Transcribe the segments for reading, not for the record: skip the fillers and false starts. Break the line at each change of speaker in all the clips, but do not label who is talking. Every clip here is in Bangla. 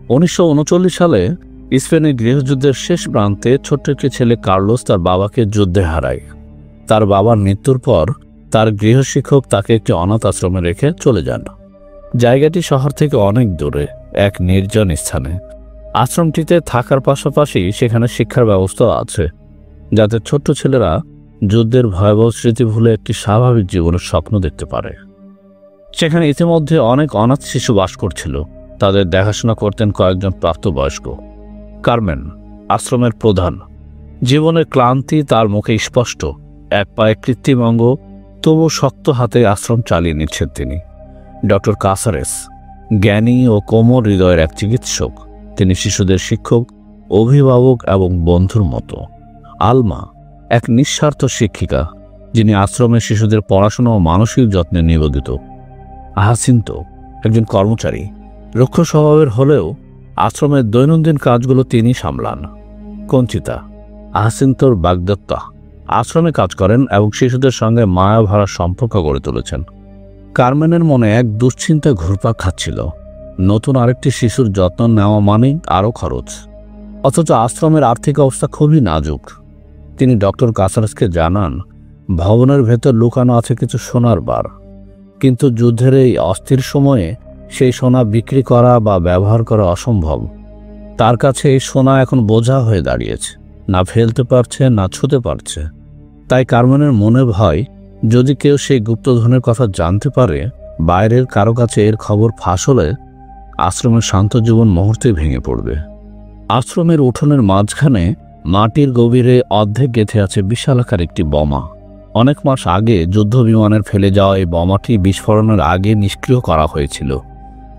1939 সালে স্পেনের গৃহযুদ্ধের শেষ প্রান্তে ছোট্ট একটি ছেলে কার্লোস তার বাবাকে যুদ্ধে হারায়। তার বাবার মৃত্যুর পর তার গৃহশিক্ষক তাকে একটি অনাথ আশ্রমে রেখে চলে যান। জায়গাটি শহর থেকে অনেক দূরে, এক নির্জন স্থানে। আশ্রমটিতে থাকার পাশাপাশি সেখানে শিক্ষার ব্যবস্থা আছে, যাতে ছোট্ট ছেলেরা যুদ্ধের ভয়াবহ স্মৃতি ভুলে একটি স্বাভাবিক জীবনের স্বপ্ন দেখতে পারে। সেখানে ইতিমধ্যে অনেক অনাথ শিশু বাস করছিল। তাদের দেখাশোনা করতেন কয়েকজন প্রাপ্তবয়স্ক। কারমেন, আশ্রমের প্রধান। জীবনের ক্লান্তি তার মুখে স্পষ্ট। এক পায়ে কৃত্রিম অঙ্গ, তবু শক্ত হাতে আশ্রম চালিয়ে নিচ্ছেন তিনি। ডক্টর কাসারেস, জ্ঞানী ও কোমল হৃদয়ের এক চিকিৎসক। তিনি শিশুদের শিক্ষক, অভিভাবক এবং বন্ধুর মতো। আলমা, এক নিঃস্বার্থ শিক্ষিকা, যিনি আশ্রমের শিশুদের পড়াশোনা ও মানসিক যত্নে নিবেদিত। হাসিন্তো, একজন কর্মচারী, রুক্ষ স্বভাবের হলেও আশ্রমের দৈনন্দিন কাজগুলো তিনি সামলান। কঞ্চিতা, হাসিন্তোর বাগদত্তা, আশ্রমে কাজ করেন এবং শিশুদের সঙ্গে মায়া ভরা সম্পর্ক গড়ে তুলেছেন। কারমেনের মনে এক দুশ্চিন্তা ঘুরপাক খাচ্ছিল। নতুন আরেকটি শিশুর যত্ন নেওয়া মানেই আরও খরচ, অথচ আশ্রমের আর্থিক অবস্থা খুবই নাজুক। তিনি ডক্টর কাসারেসকে জানান, ভবনের ভেতর লুকানো আছে কিছু সোনার বার, কিন্তু যুদ্ধের এই অস্থির সময়ে সেই সোনা বিক্রি করা বা ব্যবহার করা অসম্ভব। তার কাছে এই সোনা এখন বোঝা হয়ে দাঁড়িয়েছে, না ফেলতে পারছে না ছুঁতে পারছে। তাই কারমেনের মনে ভয়, যদি কেউ সেই গুপ্তধনের কথা জানতে পারে, বাইরের কারো কাছে এর খবর ফাঁস হলে আশ্রমের শান্ত জীবন মুহূর্তে ভেঙে পড়বে। আশ্রমের উঠোনের মাঝখানে মাটির গভীরে অর্ধেক গেঁথে আছে বিশালাকার একটি বোমা। অনেক মাস আগে যুদ্ধ বিমানের ফেলে যাওয়া এই বোমাটি বিস্ফোরণের আগে নিষ্ক্রিয় করা হয়েছিল,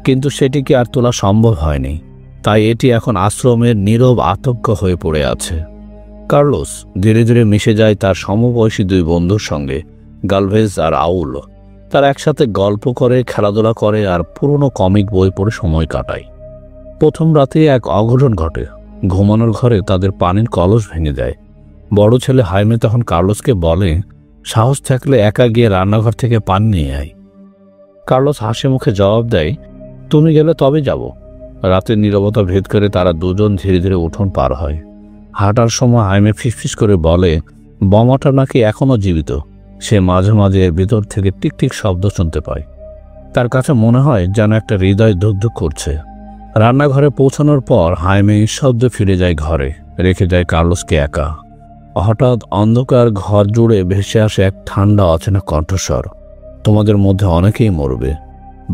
কিন্তু সেটিকে আর তোলা সম্ভব হয়নি। তাই এটি এখন আশ্রমের নীরব আতঙ্ক হয়ে পড়ে আছে। কার্লোস ধীরে ধীরে মিশে যায় তার সমবয়সী দুই বন্ধুর সঙ্গে, গালভেজ আর আউল। তারা একসাথে গল্প করে, খেলাধুলা করে আর পুরনো কমিক বই পড়ে সময় কাটায়। প্রথম রাতে এক অঘটন ঘটে। ঘুমানোর ঘরে তাদের পানির কলস ভেঙে যায়। বড় ছেলে হাইমে তখন কার্লোসকে বলে, সাহস থাকলে একা গিয়ে রান্নাঘর থেকে পানি নিয়ে আয়। কার্লোস হাসি মুখে জবাব দেয়, তুমি গেলে তবে যাব। রাতের নীরবতা ভেদ করে তারা দুজন ধীরে ধীরে উঠোন পার হয়। হাঁটার সময় হাইমে ফিসফিস করে বলে, বোমাটা নাকি এখনও জীবিত। সে মাঝে মাঝে এর ভিতর থেকে টিকটিক শব্দ শুনতে পায়। তার কাছে মনে হয় যেন একটা হৃদয় ধুকধুক করছে। রান্নাঘরে পৌঁছানোর পর হাইমে শব্দে ফিরে যায় ঘরে, রেখে যায় কার্লোসকে একা। হঠাৎ অন্ধকার ঘর জুড়ে ভেসে আসে এক ঠান্ডা অচেনা কণ্ঠস্বর, তোমাদের মধ্যে অনেকেই মরবে।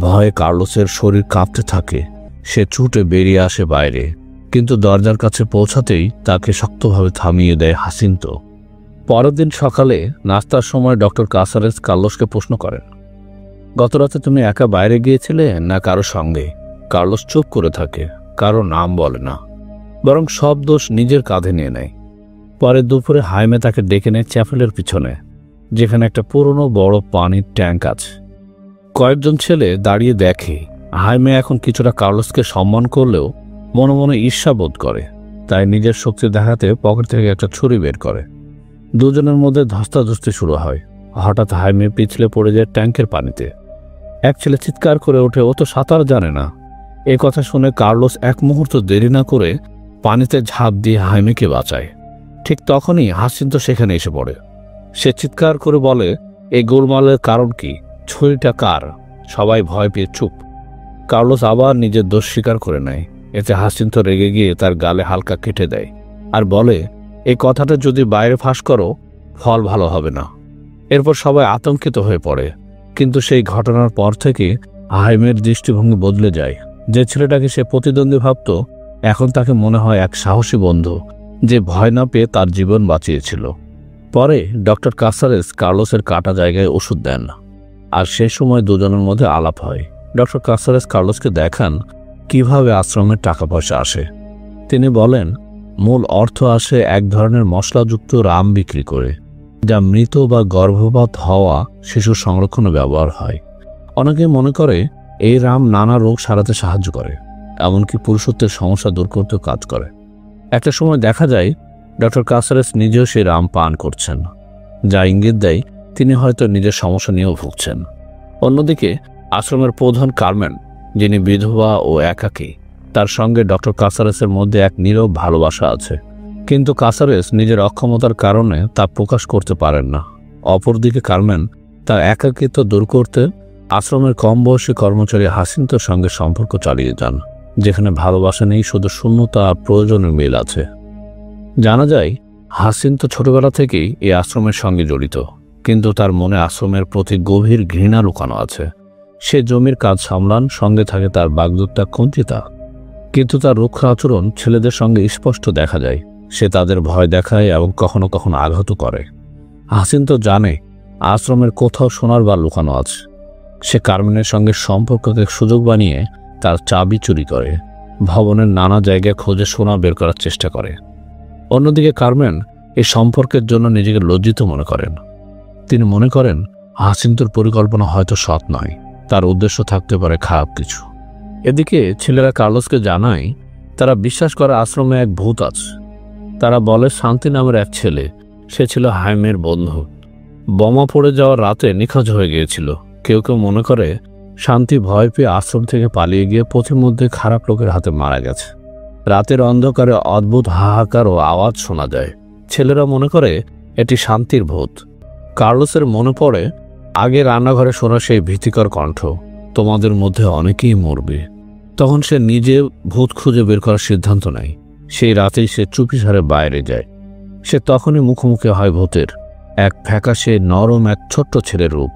ভয়ে কার্লোসের শরীর কাঁপতে থাকে। সে ছুটে বেরিয়ে আসে বাইরে, কিন্তু দরজার কাছে পৌঁছাতেই তাকে শক্তভাবে থামিয়ে দেয় হাসিন্তো। পরের দিন সকালে নাস্তার সময় ডক্টর কাসারেস কার্লোসকে প্রশ্ন করেন, গতরাতে তুমি একা বাইরে গিয়েছিলে না কারো সঙ্গে? কার্লোস চুপ করে থাকে, কারো নাম বলে না, বরং সব দোষ নিজের কাঁধে নিয়ে নেয়। পরে দুপুরে হাইমে তাকে ডেকে নেয় চ্যাপেলের পিছনে, যেখানে একটা পুরনো বড় পানির ট্যাঙ্ক আছে। কয়েকজন ছেলে দাঁড়িয়ে দেখে। হাইমে এখন কিছুটা কার্লোসকে সম্মান করলেও মনে মনে ঈর্ষা বোধ করে। তাই নিজের শক্তি দেখাতে পকেট থেকে একটা ছুরি বের করে। দুজনের মধ্যে ধস্তাধস্তি শুরু হয়। হঠাৎ হাইমে পিছলে পড়ে যায় ট্যাঙ্কের পানিতে। এক ছেলে চিৎকার করে ওঠে, ও তো সাঁতার জানে না। এ কথা শুনে কার্লোস এক মুহূর্ত দেরি না করে পানিতে ঝাঁপ দিয়ে হাইমেকে বাঁচায়। ঠিক তখনই হাসিন্তো সেখানে এসে পড়ে। সে চিৎকার করে বলে, এই গোলমালের কারণ কি? ছুরিটা কার? সবাই ভয় পেয়ে চুপ। কার্লোস আবার নিজের দোষ স্বীকার করে নেয়। এতে হাসিন্তো রেগে গিয়ে তার গালে হালকা কেটে দেয় আর বলে, এই কথাটা যদি বাইরে ফাঁস করো, ফল ভালো হবে না। এরপর সবাই আতঙ্কিত হয়ে পড়ে। কিন্তু সেই ঘটনার পর থেকে হাইমের দৃষ্টিভঙ্গি বদলে যায়। যে ছেলেটাকে সে প্রতিদ্বন্দ্বী ভাবত, এখন তাকে মনে হয় এক সাহসী বন্ধু, যে ভয় না পেয়ে তার জীবন বাঁচিয়েছিল। পরে ডক্টর কাসারেস কার্লোসের কাটা জায়গায় ওষুধ দেন, আর সে সময় দুজনের মধ্যে আলাপ হয়। ডক্টর কাসারেস কার্লোসকে দেখান কিভাবে আশ্রমের টাকা পয়সা আসে। তিনি বলেন, মূল অর্থ আসে এক ধরনের মশলাযুক্ত রাম বিক্রি করে, যা মৃত বা গর্ভপাত হওয়া শিশুর সংরক্ষণে ব্যবহার হয়। অনেকে মনে করে এই রাম নানা রোগ সারাতে সাহায্য করে, এমনকি পুরুষত্বের সমস্যা দূর করতেও কাজ করে। একটা সময় দেখা যায় ডক্টর কাসারেস নিজেও সেই রাম পান করছেন, যা ইঙ্গিত দেয় তিনি হয়তো নিজের সমস্যা নিয়েও ভুগছেন। অন্যদিকে আশ্রমের প্রধান কারমেন, যিনি বিধবা ও একাকী, তার সঙ্গে ডক্টর কাসারেসের মধ্যে এক নীরব ভালোবাসা আছে, কিন্তু কাসারেস নিজের অক্ষমতার কারণে তা প্রকাশ করতে পারেন না। অপরদিকে কার্মেন তার একাকিত্ব দূর করতে আশ্রমের কম বয়সী কর্মচারী হাসিন্তোর সঙ্গে সম্পর্ক চালিয়ে যান, যেখানে ভালোবাসা নেই, শুধু শূন্যতা আর প্রয়োজনের মিল আছে। জানা যায় হাসিন্ত ছোটবেলা থেকেই এই আশ্রমের সঙ্গে জড়িত, কিন্তু তার মনে আশ্রমের প্রতি গভীর ঘৃণা লুকানো আছে। সে জমির কাজ সামলান, সঙ্গে থাকে তার বাগদত্তা কঞ্চিতা, কিন্তু তার রুক্ষ আচরণ ছেলেদের সঙ্গে স্পষ্ট দেখা যায়। সে তাদের ভয় দেখায় এবং কখনো কখনো আঘাত করে। হাসিন্ত জানে আশ্রমের কোথাও সোনার বার লুকানো আছে। সে কার্মেনের সঙ্গে সম্পর্ককে সুযোগ বানিয়ে তার চাবি চুরি করে ভবনের নানা জায়গায় খোঁজে সোনা বের করার চেষ্টা করে। অন্যদিকে কার্মেন এই সম্পর্কের জন্য নিজেকে লজ্জিত মনে করেন। তিনি মনে করেন হাসিন্তর পরিকল্পনা হয়তো সৎ নয়, তার উদ্দেশ্য থাকতে পারে খারাপ কিছু। এদিকে ছেলেরা কার্লোসকে জানায় তারা বিশ্বাস করে আশ্রমে এক ভূত আছে। তারা বলে শান্তি নামের এক ছেলে, সে ছিল হাইমের বন্ধু। বোমা পড়ে যাওয়ার রাতে নিখোঁজ হয়ে গিয়েছিল। কেউ কেউ মনে করে শান্তি ভয় পেয়ে আশ্রম থেকে পালিয়ে গিয়ে পথিমধ্যে খারাপ লোকের হাতে মারা গেছে। রাতের অন্ধকারে অদ্ভুত হাহাকার ও আওয়াজ শোনা যায়। ছেলেরা মনে করে এটি শান্তির ভূত। কার্লোসের মনে পড়ে আগে রান্নাঘরে শোনা সেই ভীতিকর কণ্ঠ, তোমাদের মধ্যে অনেকেই মরবে। তখন সে নিজে ভূত খুঁজে বের করার সিদ্ধান্ত নেয়। সেই রাতেই সে চুপিসারে বাইরে যায়। সে তখনই মুখোমুখি হয় ভূতের, এক ফ্যাকাশে নরম এক ছোট্ট ছেলের রূপ,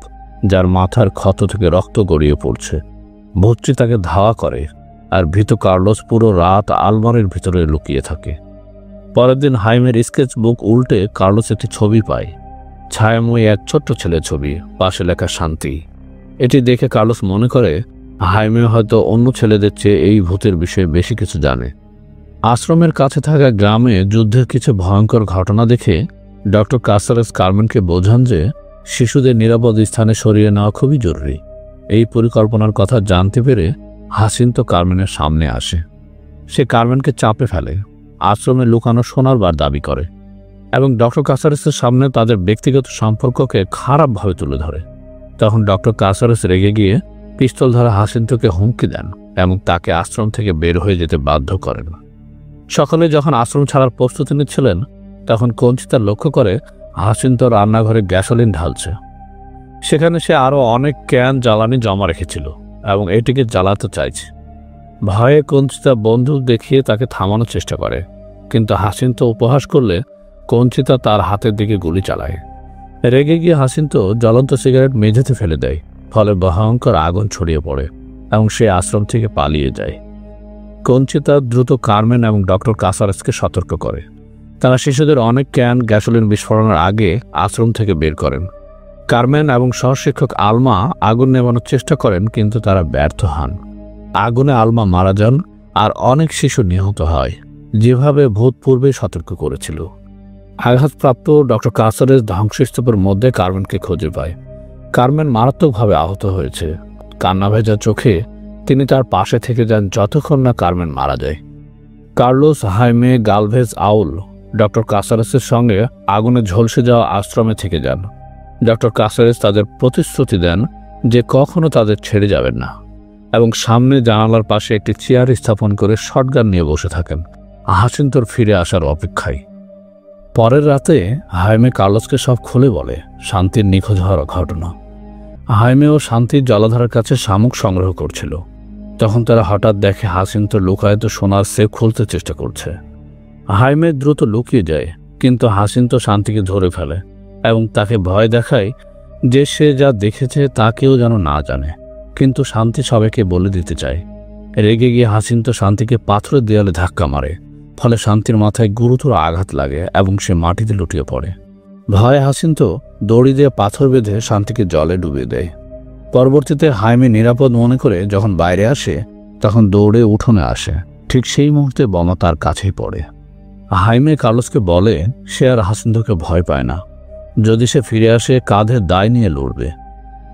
যার মাথার ক্ষত থেকে রক্ত গড়িয়ে পড়ছে। ভূতটি তাকে ধাওয়া করে, আর ভীত কার্লোস পুরো রাত আলমারির ভিতরে লুকিয়ে থাকে। পরের দিন হাইমের স্কেচ বুক উল্টে কার্লোস একটি ছবি পায়, ছায়াময়ী এক ছোট্ট ছেলের ছবি, পাশে লেখা শান্তি। এটি দেখে কার্লোস মনে করে হাইমে হয়তো অন্য ছেলেদের চেয়ে এই ভূতের বিষয়ে বেশি কিছু জানে। আশ্রমের কাছে থাকা গ্রামে যুদ্ধের কিছু ভয়ঙ্কর ঘটনা দেখে ডক্টর কাসারেস কার্মেনকে বোঝান যে শিশুদের নিরাপদ স্থানে সরিয়ে নেওয়া খুবই জরুরি। এই পরিকল্পনার কথা জানতে পেরে হাসিন্ত কার্মেনের সামনে আসে। সে কার্মেনকে চাপে ফেলে, আশ্রমে লুকানো সোনার বার দাবি করে এবং ডক্টর কাসারেসের সামনে তাদের ব্যক্তিগত সম্পর্ককে খারাপভাবে তুলে ধরে। তখন ডক্টর কাসারেস রেগে গিয়ে পিস্তল ধরা হাসিন্তকে হুমকি দেন এবং তাকে আশ্রম থেকে বের হয়ে যেতে বাধ্য করেন। সকালে যখন আশ্রম ছাড়ার প্রস্তুতি নিচ্ছিলেন, তখন কঞ্চিতা লক্ষ্য করে হাসিন্ত রান্নাঘরে গ্যাসোলিন ঢালছে। সেখানে সে আরও অনেক ক্যান জ্বালানি জমা রেখেছিল এবং এটিকে জ্বালাতে চাইছে। ভয়ে কঞ্চিতা বন্দুক দেখিয়ে তাকে থামানোর চেষ্টা করে, কিন্তু হাসিন্ত উপহাস করলে কঞ্চিতা তার হাতের দিকে গুলি চালায়। রেগে গিয়ে হাসিন্ত জ্বলন্ত সিগারেট মেঝেতে ফেলে দেয়, ফলে ভয়ঙ্কর আগুন ছড়িয়ে পড়ে এবং সে আশ্রম থেকে পালিয়ে যায়। কঞ্চিতা দ্রুত কার্মেন এবং ডক্টর কাসারেসকে সতর্ক করে। তারা শিশুদের অনেক ক্যান গ্যাসোলিন বিস্ফোরণের আগে আশ্রম থেকে বের করেন। কার্মেন এবং সহশিক্ষক আলমা আগুন নেভানোর চেষ্টা করেন, কিন্তু তারা ব্যর্থ হন। আগুনে আলমা মারা যান আর অনেক শিশু নিহত হয়, যেভাবে ভূত পূর্বে সতর্ক করেছিল। আঘাতপ্রাপ্ত ডক্টর কাসারেস ধ্বংসস্তূপের মধ্যে কার্মেনকে খুঁজে পায়। কার্মেন মারাত্মকভাবে আহত হয়েছে। কান্না ভেজা চোখে তিনি তার পাশে থেকে যান যতক্ষণ না কার্মেন মারা যায়। কার্লোস, হাইমে, গালভেজ, আউল ডক্টর কাসারেসের সঙ্গে আগুনে ঝলসে যাওয়া আশ্রমে থেকে যান। ডক্টর কাসারেস তাদের প্রতিশ্রুতি দেন যে কখনো তাদের ছেড়ে যাবেন না এবং সামনে জানালার পাশে একটি চেয়ার স্থাপন করে শটগান নিয়ে বসে থাকেন, হাসিন্তর ফিরে আসার অপেক্ষায়। পরের রাতে হাইমে কার্লোসকে সব খুলে বলে শান্তির নিখোঁজ হওয়ার ঘটনা। হাইমে ও শান্তির জলাধারের কাছে শামুক সংগ্রহ করছিল। তখন তারা হঠাৎ দেখে হাসিন্ত লুকায়িত সোনার সেফ খুলতে চেষ্টা করছে। হাইমে দ্রুত লুকিয়ে যায়, কিন্তু হাসিন্ত শান্তিকে ধরে ফেলে এবং তাকে ভয় দেখায় যে সে যা দেখেছে তা কেউ যেন না জানে। কিন্তু শান্তি সবাইকে বলে দিতে চায়। রেগে গিয়ে হাসিন্ত শান্তিকে পাথরের দেয়ালে ধাক্কা মারে, ফলে শান্তির মাথায় গুরুতর আঘাত লাগে এবং সে মাটিতে লুটিয়ে পড়ে। ভয়ে হাসিন্ত দড়ি দিয়ে পাথর বেঁধে শান্তিকে জলে ডুবিয়ে দেয়। পরবর্তীতে হাইমে নিরাপদ মনে করে যখন বাইরে আসে, তখন দৌড়ে উঠোনে আসে। ঠিক সেই মুহূর্তে বোমা তার কাছেই পড়ে। হাইমে কার্লোসকে বলে সে আর হাসিন্তকে ভয় পায় না। যদি সে ফিরে আসে, কাঁধে দায় নিয়ে লড়বে।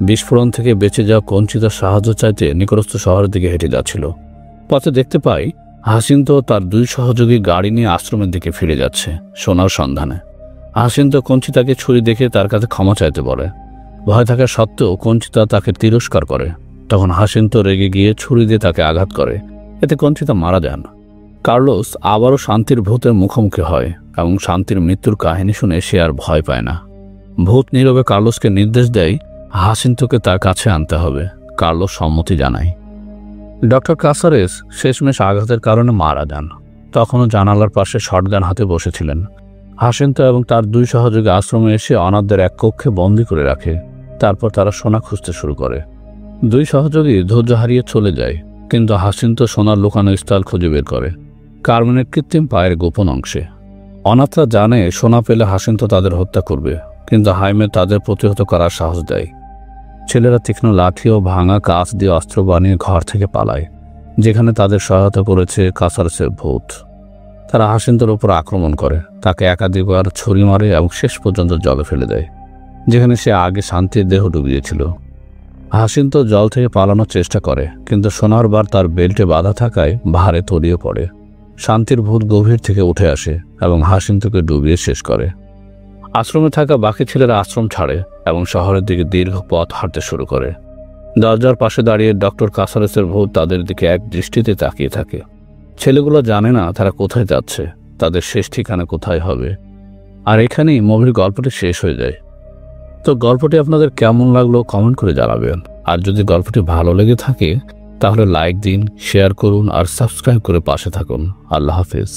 বিস্ফোরণ থেকে বেঁচে যাওয়া কঞ্চিতার সাহায্য চাইতে নিকটস্থ শহরের দিকে হেঁটে যাচ্ছিল। পথে দেখতে পাই হাসিন্ত তার দুই সহযোগী গাড়ি নিয়ে আশ্রমের দিকে ফিরে যাচ্ছে সোনার সন্ধানে। হাসিন্ত কঞ্চিতাকে ছুরি দেখে তার কাছে ক্ষমা চাইতে বলে। ভয় থাকা সত্ত্বেও কঞ্চিতা তাকে তিরস্কার করে। তখন হাসিন্ত রেগে গিয়ে ছুরি দিয়ে তাকে আঘাত করে এতে কঞ্চিতা মারা যান। কার্লোস আবারও শান্তির ভূতের মুখোমুখি হয় এবং শান্তির মৃত্যুর কাহিনী শুনে সে আর ভয় পায় না। ভূত নীরবে কার্লোসকে নির্দেশ দেয় হাসিন্তোকে তার কাছে আনতে হবে। কার্লোস সম্মতি জানায়। ডক্টর কাসারেস শেষমেশ আঘাতের কারণে মারা যান। তখনও জানালার পাশে শটগান হাতে বসেছিলেন। হাসিন্তো এবং তার 2 সহযোগী আশ্রমে এসে অনাথদের এক কক্ষে বন্দী করে রাখে। তারপর তারা সোনা খুঁজতে শুরু করে। 2 সহযোগী ধৈর্য হারিয়ে চলে যায়, কিন্তু হাসিন্তো সোনার লুকানো স্থল খুঁজে বের করে কার্মেনের কৃত্রিম পায়ের গোপন অংশে। অনাথরা জানে সোনা পেলে হাসিন্তো তাদের হত্যা করবে, কিন্তু হাইমে তাদের প্রতিহত করার সাহস দেয়। ছেলেরা তীক্ষ্ণ লাঠি ও ভাঙা কাঁচ দিয়ে অস্ত্র বানিয়ে ঘর থেকে পালায়, যেখানে তাদের সহায়তা করেছে কাসারেসের ভূত। তারা হাসিন্তোর উপর আক্রমণ করে, তাকে একাধিকবার ছুরি মারে এবং শেষ পর্যন্ত জলে ফেলে দেয়, যেখানে সে আগে শান্তির দেহ ডুবিয়েছিল। হাসিন্তো জল থেকে পালানোর চেষ্টা করে, কিন্তু সোনার বার তার বেল্টে বাঁধা থাকায় ভারে তলিয়ে পড়ে। শান্তির ভূত গভীর থেকে উঠে আসে এবং হাসিন্তোকে ডুবিয়ে শেষ করে। আশ্রমে থাকা বাকি ছেলেরা আশ্রম ছাড়ে এবং শহরের দিকে দীর্ঘ পথ হাঁটতে শুরু করে। দরজার পাশে দাঁড়িয়ে ডক্টর কাসারেসের ভূত তাদের দিকে এক দৃষ্টিতে তাকিয়ে থাকে। ছেলেগুলো জানে না তারা কোথায় যাচ্ছে, তাদের শেষ ঠিকানা কোথায় হবে। আর এখানেই মুভির গল্পটি শেষ হয়ে যায়। তো গল্পটি আপনাদের কেমন লাগলো কমেন্ট করে জানাবেন। আর যদি গল্পটি ভালো লেগে থাকে তাহলে লাইক দিন, শেয়ার করুন আর সাবস্ক্রাইব করে পাশে থাকুন। আল্লাহ হাফেজ।